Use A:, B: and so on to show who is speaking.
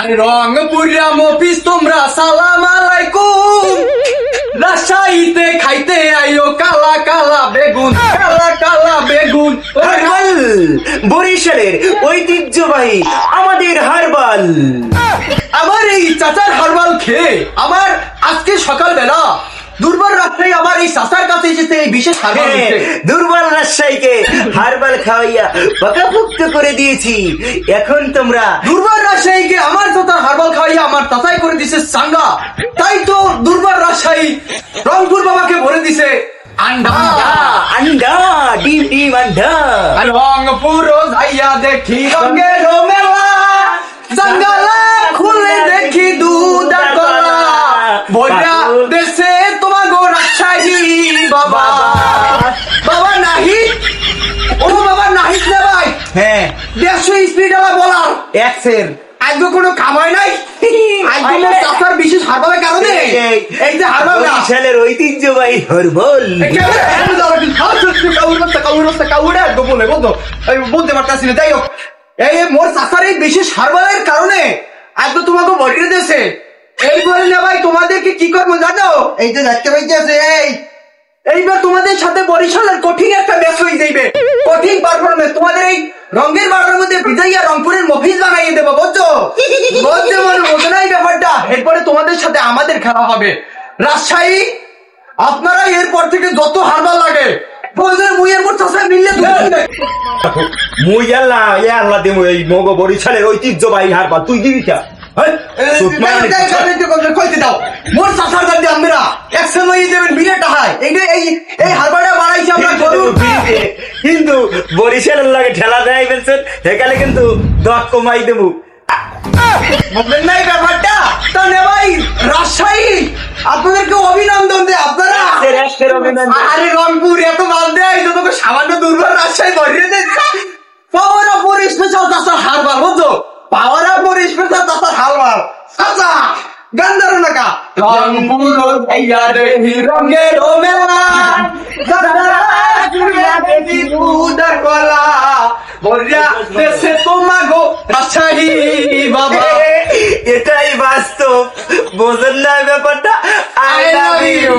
A: আরে রংপুরিয়া মফিস তোমরা সালাম আলাইকুম। রাজশাহীতে খাইতে আইও কালা কালা বেগুন, কালা কালা বেগুন।
B: হারবাল বরিশালের ঐতিহ্যবাহী আমাদের হারবাল।
A: আমার এই চাচার হারবাল খেয়ে আমার আজকে সকালবেলা দুর্বল রাজশাহী আমার এই চাচার কাছে এসেছে এই বিশেষ হারবাল দিতে।
B: দুর্বল রাজশাহীকে হারবাল খাওয়াইয়া পাকাপুক্ত করে দিয়েছি। এখন তোমরা
A: দুর্বল রাজশাহীকে আমার চাচার হারবাল খাওয়াইয়া আমার চাচাই করে দিছে চাঙ্গা। তাই তো দুর্বল রাজশাহী রংপুর বাবাকে ভরে দিছে আন্ডা
B: আন্ডা, ডিম ডিম আন্ডা।
A: রংপুর যাইয়া দেখি রঙের মেলা, জঙ্গলা খুলে দেখি দুধ আর কলা, ভরা দেশে তোমার গো রাজশাহী বাবা। বাবা নাহিদ, ও বাবা নাহিদ না ভাই,
B: হ্যাঁ
A: 150 স্পিড আলা বলার
B: এক্সের
A: আজকে কোনো কাম হয় নাই। আজকে মোর চাচার বিশেষ হারবালের কারণে এই যে হারবাল না
B: বরিশালের ঐতিহ্যবাহী হারবাল।
A: বলতে পারতাছি না। যাই হোক, এই মোর চাচার এই বিশেষ হারবালের কারণে আজকে তোমাকে বলিয়ে দিয়েছে। এইবারে না ভাই তোমাদেরকে কি করবো জানো? এই যে দেখতে পাইতেছে এইবার তোমাদের সাথে বরিশালের কঠিন একটা ম্যাচ হয়ে যাইবে, কঠিন পারফরমেন্স। তোমাদের এই রঙের বাড়ার মধ্যে ভিজাইয়া রংপুরের মফিজ বানাইয়ে দেবো, বুঝছো? বলতে মনে বোঝো না এই ব্যাপারটা। এরপরে তোমাদের সাথে আমাদের খেলা হবে। রাজশাহী আপনারা এরপর থেকে যত হারবার লাগে
B: মুই আল্লাহ এ আল্লাহ দেবো এই মগ বরিশালের ঐতিহ্যবাহী হারবাল তুই দিবি কা?
A: মোর চাষার গাড়ি আমরা একশন হয়ে যাবেন বিলেটা হয় এই হারবারটা বানাইছি আমরা
B: কিন্তু বরিশালের লাগে ঠেলা দেয় ফেলছেন সেখানে কিন্তু দশ কমাই দেবো
A: বুঝলেন না এই ব্যাপারটা? তাহলে ভাই রাজশাহী আপনাদেরকে অভিনন্দন দে। আপনারা আরে রংপুর এত মাল দেয় তোকে সামান্য দুর্বল রাজশাহী ধরিয়ে দিচ্ছে। পাওয়ার অফ স্পেশাল চাষার হারবার, বুঝছো? পাওয়ার অফ স্পেশাল চাষার হারবার চাচা গান্ধার নাকা রংপুর রঙের মেলা, উদার কলা, বলিয়া দেশে তোমাগো রাজশাহী বাবা।
B: এটাই বাস্তব, বোঝেন না ব্যাপারটা। I love you.